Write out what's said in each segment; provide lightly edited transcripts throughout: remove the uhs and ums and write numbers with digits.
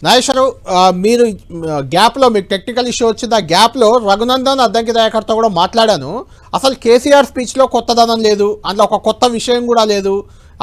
నాగేశ్వరు, మీరు గ్యాప్లో మీకు టెక్నికల్ ఇష్యూ వచ్చింది. ఆ గ్యాప్లో రఘునందన్ అద్దంకి దయాకర్తో కూడా మాట్లాడాను. అసలు కేసీఆర్ స్పీచ్లో కొత్తదనం లేదు, అందులో ఒక కొత్త విషయం కూడా లేదు,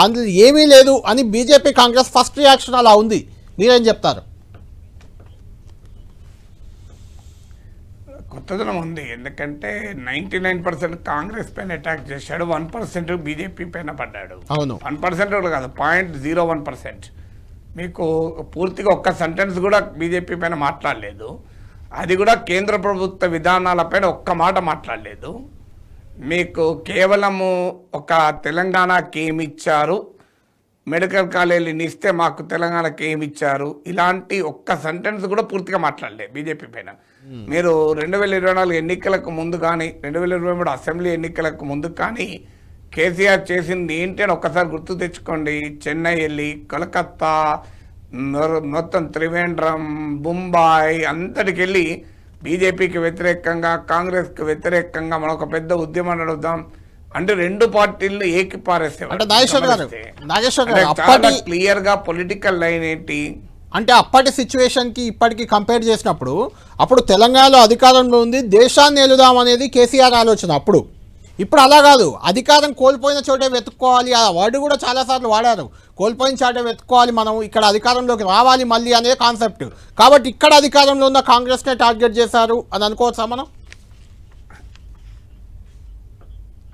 అందులో ఏమీ లేదు అని బీజేపీ కాంగ్రెస్ ఫస్ట్ రియాక్షన్ అలా ఉంది. మీరేం చెప్తారు? కొత్తదనం ఉంది, ఎందుకంటే 99% కాంగ్రెస్ పైన అటాక్ చేశాడు, 1% బీజేపీ పైన పడ్డాడు. అవును, 1% కూడా కాదు, 0.01%. మీకు పూర్తిగా ఒక్క సెంటెన్స్ కూడా బీజేపీ పైన మాట్లాడలేదు. అది కూడా కేంద్ర ప్రభుత్వ విధానాలపైన ఒక్క మాట మాట్లాడలేదు. మీకు కేవలము ఒక తెలంగాణకి ఏమి ఇచ్చారు, మెడికల్ కాలేజీని ఇస్తే మాకు తెలంగాణకి ఏమి ఇచ్చారు, ఇలాంటి ఒక్క సెంటెన్స్ కూడా పూర్తిగా మాట్లాడలేదు బీజేపీ పైన. మీరు 2024 ఎన్నికలకు ముందు కానీ 2023 అసెంబ్లీ ఎన్నికలకు ముందు కానీ కేసీఆర్ చేసింది ఏంటి అని ఒక్కసారి గుర్తు తెచ్చుకోండి. చెన్నై వెళ్ళి, కోలకత్తా, మొత్తం త్రివేంద్రం, ముంబాయి అంతటికి వెళ్ళి బీజేపీకి వ్యతిరేకంగా, కాంగ్రెస్కి వ్యతిరేకంగా మనం ఒక పెద్ద ఉద్యమం నడుద్దాం అంటే రెండు పార్టీలను ఏకిపారేస్తే క్లియర్ గా పొలిటికల్ లైన్ ఏంటి అంటే అప్పటి సిచ్యువేషన్కి ఇప్పటికి కంపేర్ చేసినప్పుడు అప్పుడు తెలంగాణలో అధికారంలో ఉంది, దేశాన్ని ఎలుదాం అనేది కేసీఆర్ ఆలోచన అప్పుడు. ఇప్పుడు అలా కాదు, అధికారం కోల్పోయిన చోటే వెతుక్కోవాలి. ఆ వర్డ్ కూడా చాలాసార్లు వాడారు, కోల్పోయిన చోటే వెతుక్కోవాలి, మనం ఇక్కడ అధికారంలోకి రావాలి మళ్ళీ అనే కాన్సెప్ట్. కాబట్టి ఇక్కడ అధికారంలో ఉన్న కాంగ్రెస్నే టార్గెట్ చేశారు అని అనుకోవచ్చా మనం?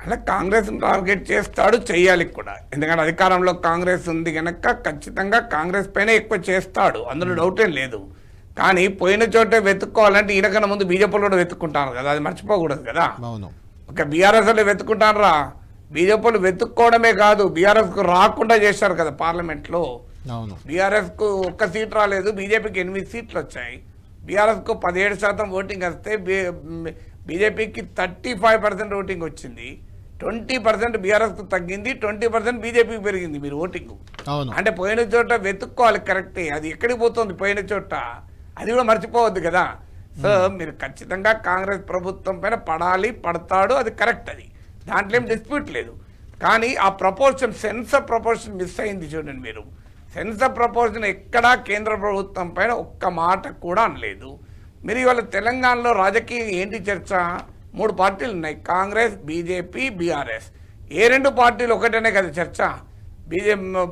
అలా కాంగ్రెస్ టార్గెట్ చేస్తాడు, చెయ్యాలి కూడా. ఎందుకంటే అధికారంలో కాంగ్రెస్ ఉంది కనుక ఖచ్చితంగా కాంగ్రెస్ పైన ఎక్కువ చేస్తాడు, అందులో డౌటేం లేదు. కానీ పోయిన చోటే వెతుక్కోవాలంటే ఈయనకన్నా ముందు బీజేపీలో కూడా వెతుక్కుంటాను కదా, అది మర్చిపోకూడదు కదా. ఒక బీఆర్ఎస్ వాళ్ళు వెతుక్కుంటాను రా, బీజేపీలు వెతుక్కోవడమే కాదు బీఆర్ఎస్కు రాకుండా చేశారు కదా పార్లమెంట్లో. బీఆర్ఎస్కు ఒక్క సీట్ రాలేదు, బీజేపీకి 8 సీట్లు వచ్చాయి. బీఆర్ఎస్కు 17% ఓటింగ్ వస్తే బీజేపీకి 35% ఓటింగ్ వచ్చింది. 20% బీఆర్ఎస్కు తగ్గింది, 20% బీజేపీకి పెరిగింది మీరు ఓటింగ్. అంటే పోయిన చోట వెతుక్కోవాలి, కరెక్టే. అది ఎక్కడికి పోతుంది పోయిన చోట, అది కూడా మర్చిపోవద్దు కదా. సో మీరు ఖచ్చితంగా కాంగ్రెస్ ప్రభుత్వం పైన పడాలి, పడతాడు, అది కరెక్ట్, అది దాంట్లో ఏం డిస్ప్యూట్ లేదు. కానీ ఆ proportion, sense of proportion miss అయింది చూడండి మీరు. సెన్స్ ఆఫ్ ప్రపోర్షన్ ఎక్కడా కేంద్ర ప్రభుత్వం పైన ఒక్క మాట కూడా అనలేదు. మీరు ఇవాళ తెలంగాణలో రాజకీయం ఏంటి చర్చ? 3 పార్టీలు ఉన్నాయి, కాంగ్రెస్, బీజేపీ, బీఆర్ఎస్. ఏ 2 పార్టీలు ఒకటేనే కదా చర్చ.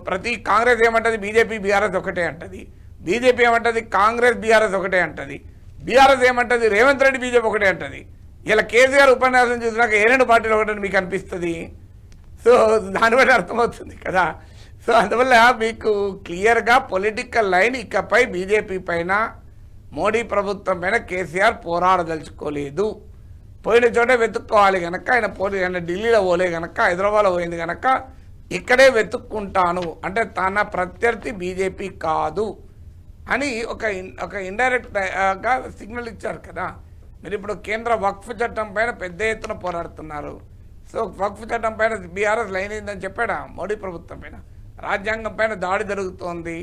ప్రతి కాంగ్రెస్ ఏమంటది, బీజేపీ బీఆర్ఎస్ ఒకటే అంటది. బీజేపీ ఏమంటది, కాంగ్రెస్ బీఆర్ఎస్ ఒకటే అంటది. బీఆర్ఎస్ ఏమంటది, రేవంత్ రెడ్డి బీజేపీ ఒకటే అంటది. ఇలా కేసీఆర్ ఉపన్యాసం చూసినాక ఏ 2 పార్టీలు ఒకటని మీకు అనిపిస్తుంది. సో దాన్ని బట్టి అర్థమవుతుంది కదా. సో అందువల్ల మీకు క్లియర్గా పొలిటికల్ లైన్ ఇకపై బీజేపీ పైన, మోడీ ప్రభుత్వం పైన కేసీఆర్ పోరాడదలుచుకోలేదు. పోయిన చోటే వెతుక్కోవాలి కనుక ఆయన ఢిల్లీలో పోలే కనుక, హైదరాబాద్లో పోయింది కనుక ఇక్కడే వెతుక్కుంటాను అంటే తన ప్రత్యర్థి బీజేపీ కాదు అని ఒక ఇండైరెక్ట్గా సిగ్నల్ ఇచ్చారు కదా. మీరు ఇప్పుడు కేంద్ర వక్ఫ్ చట్టం పైన పెద్ద ఎత్తున పోరాడుతున్నారు. సో వక్ఫ్ చట్టం పైన బీఆర్ఎస్ లైన్ అయిందని చెప్పాడా మోడీ ప్రభుత్వం పైన? రాజ్యాంగం పైన దాడి జరుగుతోంది,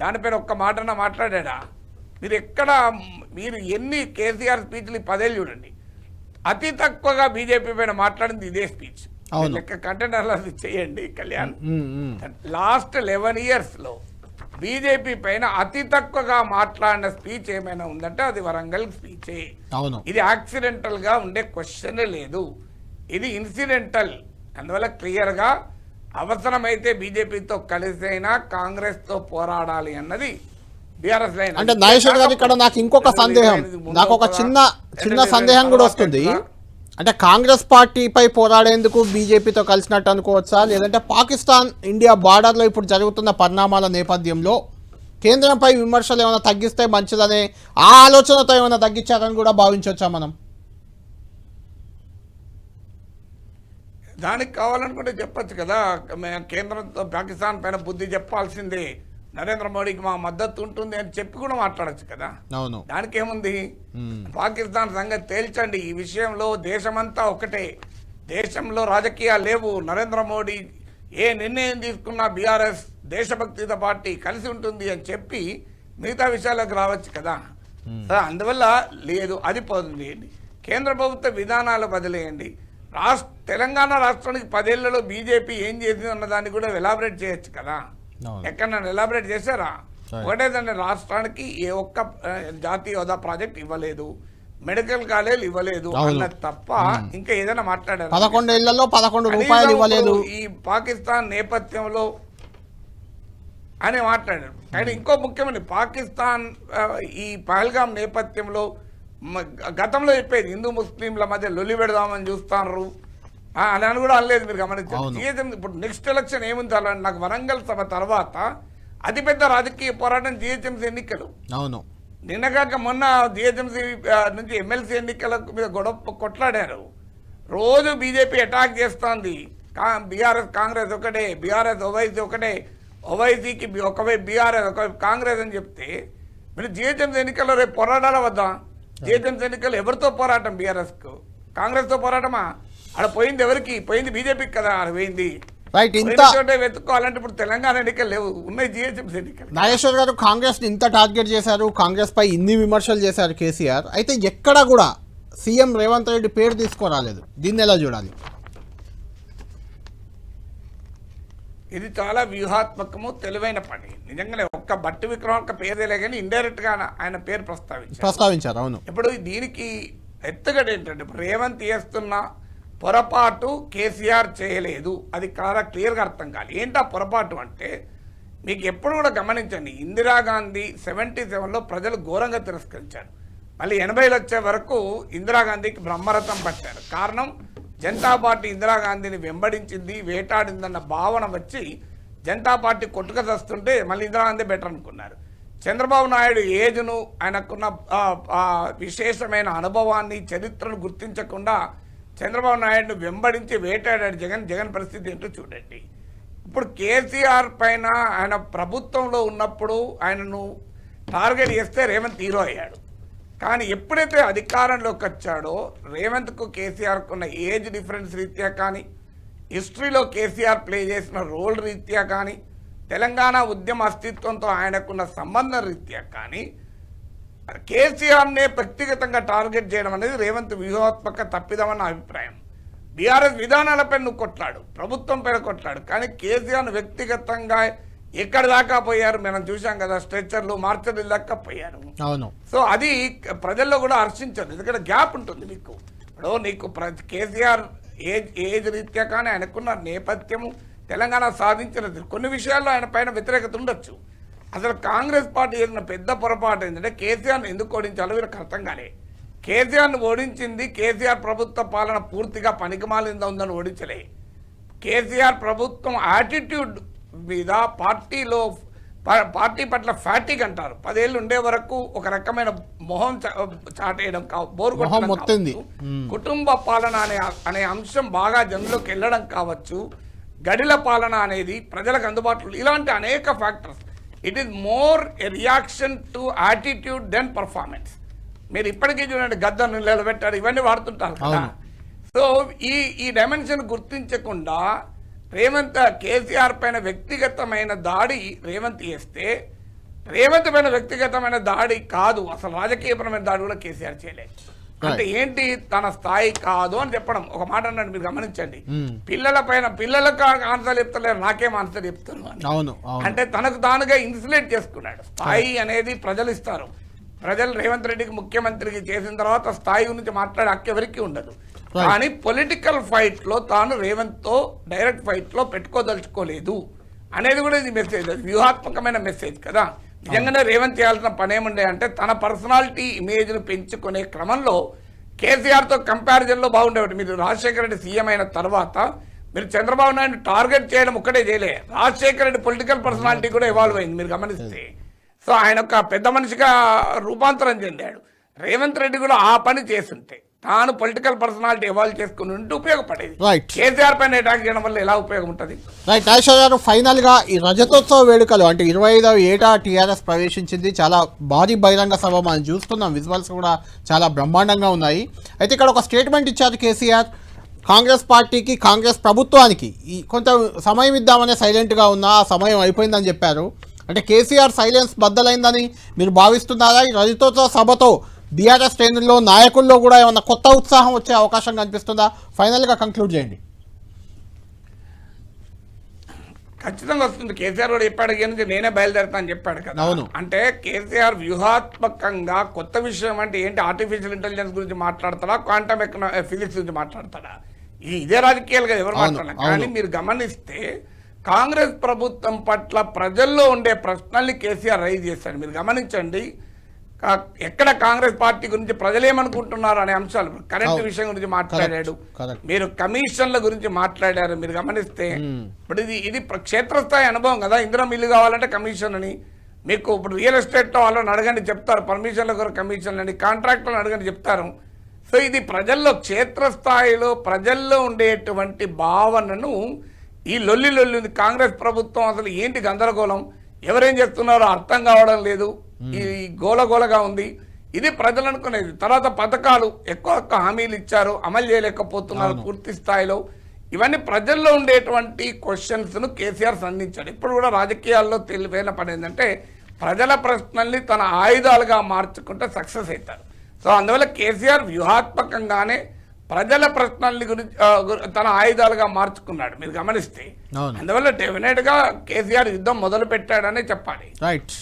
దానిపైన ఒక్క మాటన మాట్లాడా? మీరు ఎన్ని కేసీఆర్ స్పీచ్లు 10 ఏళ్ళు చూడండి, అతి తక్కువగా బీజేపీ పైన మాట్లాడింది ఇదే స్పీచ్. లెక్క కంటెంట్ అనాలిసిస్ చేయండి కళ్యాణ్. లాస్ట్ 11 yearsలో బీజేపీ పైన అతి తక్కువగా మాట్లాడిన స్పీచ్ ఏమైనా ఉందంటే అది వరంగల్ స్పీచే. ఇది యాక్సిడెంటల్ గా ఉండే క్వశ్చనే లేదు, ఇది ఇన్సిడెంటల్. అందువల్ల క్లియర్ గా అవసరమైతే బీజేపీతో కలిసైనా కాంగ్రెస్ తో పోరాడాలి అన్నది బీఆర్ఎస్ లైన్. అంటే నాగేశ్వర్ గారు, ఇక్కడ నాకు ఇంకొక సందేహం, నాకు ఒక చిన్న సందేహం కూడా వస్తుంది. అంటే కాంగ్రెస్ పార్టీపై పోరాడేందుకు బీజేపీతో కలిసినట్టు అనుకోవచ్చా, లేదంటే పాకిస్తాన్ ఇండియా బార్డర్లో ఇప్పుడు జరుగుతున్న పరిణామాల నేపథ్యంలో కేంద్రంపై విమర్శలు ఏమైనా తగ్గిస్తే మంచిదనే ఆ ఆలోచనతో ఏమైనా తగ్గించారని కూడా భావించవచ్చా మనం? దానికి కావాలనుకుంటే చెప్పచ్చు కదా, కేంద్రంతో పాకిస్తాన్ పైన బుద్ధి చెప్పాల్సిందే, నరేంద్ర మోడీకి మా మద్దతు ఉంటుంది అని చెప్పి కూడా మాట్లాడచ్చు కదా. దానికి ఏముంది, పాకిస్తాన్ సంగతి తేల్చండి. ఈ విషయంలో దేశమంతా ఒకటే, దేశంలో రాజకీయాలు లేవు. నరేంద్ర మోడీ ఏ నిర్ణయం తీసుకున్నా బీఆర్ఎస్ దేశభక్తిత పార్టీ కలిసి ఉంటుంది అని చెప్పి మిగతా విషయాలకు రావచ్చు కదా. అందువల్ల లేదు, అది పోతుంది. కేంద్ర ప్రభుత్వ విధానాలు బదిలేయండి. తెలంగాణ రాష్ట్రానికి 10 ఏళ్లలో బీజేపీ ఏం చేసింది అన్న దాన్ని కూడా ఎలాబరేట్ చేయొచ్చు కదా. ఎక్కడన్నా ఎలాబరేట్ చేశారా? ఒకటేదండి, రాష్ట్రానికి ఏ ఒక్క జాతీయ హోదా ప్రాజెక్ట్ ఇవ్వలేదు, మెడికల్ కాలేజీలు ఇవ్వలేదు అన్నది తప్ప ఇంకా ఏదైనా మాట్లాడారు? 11 ఏళ్లలో 11 రూపాయలు ఇవ్వలేదు ఈ పాకిస్తాన్ నేపథ్యంలో అని మాట్లాడారు. కానీ ఇంకో ముఖ్యమైన పాకిస్తాన్ ఈ పహల్గాం నేపథ్యంలో గతంలో చెప్పేది హిందూ ముస్లింల మధ్య లొల్లి పెడదామని చూస్తున్నారు అని కూడా అనలేదు. మీరు గమనించారు. జిహెచ్ఎం ఇప్పుడు నెక్స్ట్ ఎలక్షన్ ఏముంది అలా, నాకు వరంగల్ సభ తర్వాత అతిపెద్ద రాజకీయ పోరాటం జిహెచ్ఎంసీ ఎన్నికలు. అవును, నిన్నగాక మొన్న జిహెచ్ఎంసీ నుంచి ఎమ్మెల్సీ ఎన్నికల మీద గొడవ కొట్లాడారు. రోజు బీజేపీ అటాక్ చేస్తోంది. బీఆర్ఎస్ కాంగ్రెస్ ఒకటే, బీఆర్ఎస్ ఓవైసీ ఒకటే, ఓవైసీకి ఒకవైపు బీఆర్ఎస్ ఒకవైపు కాంగ్రెస్ అని చెప్తే మీరు జిహెచ్ఎంసీ ఎన్నికల్లో రేపు పోరాటాల వద్దా? జిహెచ్ఎంసీ ఎన్నికలు ఎవరితో పోరాటం? బీఆర్ఎస్కు కాంగ్రెస్తో పోరాటమా? ఆడ పోయింది ఎవరికి? పోయింది బీజేపీకి కదా. ఆడ పోయింది రైట్. ఇంత వెతుక్కోవాలంటే ఇప్పుడు తెలంగాణ ఎన్నికలు లేవు, ఉన్నాయి జిహెచ్ఎంసీ ఎన్నికలు. నాగేశ్వర్ గారు, కాంగ్రెస్ ని ఇంత టార్గెట్ చేశారు, కాంగ్రెస్ పై ఇన్ని విమర్శలు చేశారు కేసీఆర్, అయితే ఎక్కడా కూడా సీఎం రేవంత్ రెడ్డి పేరు తీసుకురాలేదు. దీన్ని ఎలా చూడాలి? ఇది చాలా వ్యూహాత్మకము, తెలివైన పని. నిజంగానే ఒక్క బట్టి విక్రమార్క పేరులే కానీ ఇండైరెక్ట్ గా ఆయన పేరు ప్రస్తావించారు. అవును. ఇప్పుడు దీనికి ఎత్తుగడ ఏంటంటే, ఇప్పుడు రేవంత్ చేస్తున్న పొరపాటు కేసీఆర్ చేయలేదు, అది క్లియర్గా అర్థం కాదు. ఏంటా పొరపాటు అంటే, మీకు ఎప్పుడు కూడా గమనించండి, ఇందిరాగాంధీ 77లో ప్రజలు ఘోరంగా తిరస్కరించారు. మళ్ళీ 80లు వచ్చే వరకు ఇందిరాగాంధీకి బ్రహ్మరథం పట్టారు. కారణం, జనతా పార్టీ ఇందిరాగాంధీని వెంబడించింది, వేటాడిందన్న భావన వచ్చి జనతా పార్టీ కొట్టుక తెస్తుంటే మళ్ళీ ఇందిరాగాంధీ బెటర్ అనుకున్నారు. చంద్రబాబు నాయుడు ఏజ్ను, ఆయనకున్న విశేషమైన అనుభవాన్ని, చరిత్రను గుర్తించకుండా చంద్రబాబు నాయుడును వెంబడించి వేటాడాడు జగన్ పరిస్థితి ఏంటో చూడండి. ఇప్పుడు కేసీఆర్ పైన ఆయన ప్రభుత్వంలో ఉన్నప్పుడు ఆయనను టార్గెట్ చేస్తే రేవంత్ హీరో అయ్యాడు. కానీ ఎప్పుడైతే అధికారంలోకి వచ్చాడో రేవంత్కు కేసీఆర్కు ఉన్న ఏజ్ డిఫరెన్స్ రీత్యా కానీ, హిస్టరీలో కేసీఆర్ ప్లే చేసిన రోల్ రీత్యా కానీ, తెలంగాణ ఉద్యమ అస్తిత్వంతో ఆయనకున్న సంబంధం రీత్యా కానీ, కేసీఆర్నే వ్యక్తిగతంగా టార్గెట్ చేయడం అనేది రేవంత్ వ్యూహాత్మక తప్పిదమన్న అభిప్రాయం. బీఆర్ఎస్ విధానాలపై నువ్వు కొట్లాడు, ప్రభుత్వం పైన కొట్లాడు, కానీ కేసీఆర్ను వ్యక్తిగతంగా ఎక్కడ దాకా పోయారు మనం చూసాం కదా. స్ట్రెచ్చర్లు మార్చర్లు దాకా పోయారు. అవును. సో అది ప్రజల్లో కూడా హర్షించదు, ఎందుకంటే గ్యాప్ ఉంటుంది మీకు. ఇప్పుడు నీకు కేసీఆర్ ఏజ్ రీత్యా కానీ, ఆయనకున్న నేపథ్యము, తెలంగాణ సాధించినది, కొన్ని విషయాల్లో ఆయన పైన వ్యతిరేకత ఉండొచ్చు. అసలు కాంగ్రెస్ పార్టీ చేసిన పెద్ద పొరపాటు ఏంటంటే, కేసీఆర్ను ఎందుకు ఓడించాలో వీళ్ళకి అర్థం కాలే. కేసీఆర్ను ఓడించింది కేసీఆర్ ప్రభుత్వ పాలన పూర్తిగా పనికిమాలిందా ఉందని ఓడించలే. కేసీఆర్ ప్రభుత్వం యాటిట్యూడ్ మీద పార్టీ పట్ల ఫ్యాటిక్ అంటారు. 10 ఏళ్ళు ఉండే వరకు ఒక రకమైన మొహం చాటేయడం, బోరు కొట్టడం, కుటుంబ పాలన అనే అంశం బాగా జనంలోకి వెళ్ళడం కావచ్చు, గడిల పాలన అనేది ప్రజలకు అందుబాటులో, ఇలాంటి అనేక factors. It is more a reaction to attitude than performance. మీరు ఇప్పటికీ చూడండి, గద్దను నిలబెట్టారు, ఇవన్నీ వాడుతుంటారు కదా. సో ఈ డైమెన్షన్ గుర్తించకుండా రేవంత్ కేసీఆర్ పైన వ్యక్తిగతమైన దాడి రేవంత్ చేస్తే, రేవంత్ పైన వ్యక్తిగతమైన దాడి కాదు, అసలు రాజకీయపరమైన దాడి కూడా కేసీఆర్ చేయలేదు. అంటే ఏంటి, తన స్థాయి కాదు అని చెప్పడం. ఒక మాట అన్నాడు, మీరు గమనించండి, పిల్లలకు ఆన్సర్ చెప్తలేరు, నాకేం ఆన్సర్ చెప్తారు అని. అంటే తనకు తానుగా ఇన్సులేట్ చేసుకున్నాడు. స్థాయి అనేది ప్రజలు ఇస్తారు. ప్రజలు రేవంత్ రెడ్డికి ముఖ్యమంత్రికి చేసిన తర్వాత స్థాయి గురించి మాట్లాడే హక్కు ఎవరికి ఉండదు. కానీ పొలిటికల్ ఫైట్ లో తాను రేవంత్ తో డైరెక్ట్ ఫైట్ లో పెట్టుకోదలుచుకోలేదు అనేది కూడా ఇది మెసేజ్, అది వ్యూహాత్మకమైన మెసేజ్ కదా. నిజంగానే రేవంత్ చేయాల్సిన పని ఏముండే అంటే, తన పర్సనాలిటీ ఇమేజ్ ను పెంచుకునే క్రమంలో కేసీఆర్ తో కంపారిజన్ లో బాగుండేవాడు. మీరు రాజశేఖర రెడ్డి సీఎం అయిన తర్వాత మీరు చంద్రబాబు నాయుడు టార్గెట్ చేయడం ఒక్కటే చేయలే, రాజశేఖర రెడ్డి పొలిటికల్ పర్సనాలిటీ కూడా ఇవాల్వ్ అయింది మీరు గమనిస్తే. సో ఆయన ఒక పెద్ద మనిషిగా రూపాంతరం చెందాడు. రేవంత్ రెడ్డి కూడా ఆ పని చేస్తుంటే, తాను పొలిటికల్ పర్సనాలిటీ ఎవాల్వ్ చేసుకుని ఉంటే ఉపయోగపడేది. కేసీఆర్ పైన అటాక్ చేయడం వల్ల ఎలా ఉపయోగం ఉంటుంది? రైట్. నాగేశ్వర్ గారు, ఫైనల్ గా ఈ రజతోత్సవ వేడుకలు అంటే 25వ ఏటా టీఆర్ఎస్ ప్రవేశించింది. చాలా భారీ బహిరంగ సభ మనం చూస్తున్నాం, విజువల్స్ కూడా చాలా బ్రహ్మాండంగా ఉన్నాయి. అయితే ఇక్కడ ఒక స్టేట్మెంట్ ఇచ్చారు కేసీఆర్, కాంగ్రెస్ పార్టీకి, కాంగ్రెస్ ప్రభుత్వానికి కొంత సమయం ఇద్దామనే సైలెంట్గా ఉన్నా, ఆ సమయం అయిపోయిందని చెప్పారు. అంటే కేసీఆర్ సైలెన్స్ బద్దలైందని మీరు భావిస్తున్నారా? ఈ రజతోత్సవ సభతో బీఆర్ఎస్ శ్రేణుల్లో, నాయకుల్లో కూడా ఏమన్నా కొత్త ఉత్సాహం వచ్చే అవకాశం కనిపిస్తుందా? ఫైనల్గా కంక్లూడ్ చేయండి. ఖచ్చితంగా వస్తుంది. కేసీఆర్ కూడా చెప్పాడు నుంచి నేనే బయలుదేరుతా అని చెప్పాడు కదా. అవును. అంటే కేసీఆర్ వ్యూహాత్మకంగా కొత్త విషయం అంటే ఏంటి, ఆర్టిఫిషియల్ ఇంటెలిజెన్స్ గురించి మాట్లాడతాడా, క్వాంటమ్ ఫిజిక్స్ గురించి మాట్లాడతాడా, ఇదే రాజకీయాలుగా ఎవరు మాట్లాడాలి. కానీ మీరు గమనిస్తే కాంగ్రెస్ ప్రభుత్వం పట్ల ప్రజల్లో ఉండే ప్రశ్నల్ని కేసీఆర్ రైజ్ చేశాడు. మీరు గమనించండి, ఎక్కడ కాంగ్రెస్ పార్టీ గురించి ప్రజలు ఏమనుకుంటున్నారు అనే అంశాలు, కరెంట్ విషయం గురించి మాట్లాడాడు, మీరు కమిషన్ల గురించి మాట్లాడారు. మీరు గమనిస్తే ఇప్పుడు ఇది క్షేత్రస్థాయి అనుభవం కదా. ఇందులో మిల్లు కావాలంటే కమిషన్ అని, మీకు ఇప్పుడు రియల్ ఎస్టేట్ వాళ్ళని అడగండి చెప్తారు, పర్మిషన్ల కొరకు కమిషన్లు అని, కాంట్రాక్టర్లను అడగండి చెప్తారు. సో ఇది ప్రజల్లో క్షేత్రస్థాయిలో ప్రజల్లో ఉండేటువంటి భావనను ఈ లొల్లి కాంగ్రెస్ ప్రభుత్వం అసలు ఏంటి గందరగోళం, ఎవరేం చేస్తున్నారో అర్థం కావడం లేదు, ఈ గోలగోలగా ఉంది. ఇది ప్రజలు అనుకునేది. తర్వాత పథకాలు ఎక్కువ హామీలు ఇచ్చారు, అమలు చేయలేకపోతున్నారు పూర్తి స్థాయిలో. ఇవన్నీ ప్రజల్లో ఉండేటువంటి క్వశ్చన్స్ ను కేసీఆర్ సంధించాడు. ఇప్పుడు కూడా రాజకీయాల్లో తెలివైన పని ఏంటంటే ప్రజల ప్రశ్నల్ని తన ఆయుధాలుగా మార్చుకుంటే సక్సెస్ అవుతారు. సో అందువల్ల కేసీఆర్ వ్యూహాత్మకంగానే ప్రజల ప్రశ్నల్ని గురించి తన ఆయుధాలుగా మార్చుకున్నాడు. మీరు గమనిస్తే అందువల్ల డెఫినెట్ గా కేసీఆర్ యుద్ధం మొదలు పెట్టాడనే చెప్పాలి. రైట్,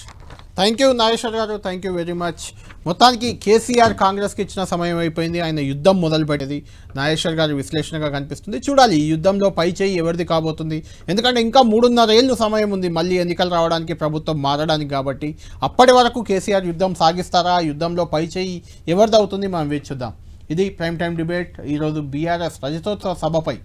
థ్యాంక్ యూ నాగేశ్వర్ గారు, థ్యాంక్ యూ వెరీ మచ్. మొత్తానికి కేసీఆర్ కాంగ్రెస్కి ఇచ్చిన సమయం అయిపోయింది, ఆయన యుద్ధం మొదలు పెట్టేది నాగేశ్వర్ గారి విశ్లేషణగా కనిపిస్తుంది. చూడాలి ఈ యుద్ధంలో పై చేయి ఎవరిది కాబోతుంది, ఎందుకంటే ఇంకా 3.5 ఏళ్ళు సమయం ఉంది మళ్ళీ ఎన్నికలు రావడానికి, ప్రభుత్వం మారడానికి. కాబట్టి అప్పటి వరకు కేసీఆర్ యుద్ధం సాగిస్తారా, యుద్ధంలో పై చేయి ఎవరిది అవుతుంది మనం వేచి చూద్దాం. ఇది ప్రైమ్ టైం డిబేట్. ఈరోజు బీఆర్ఎస్ రజతోత్సవ సభపై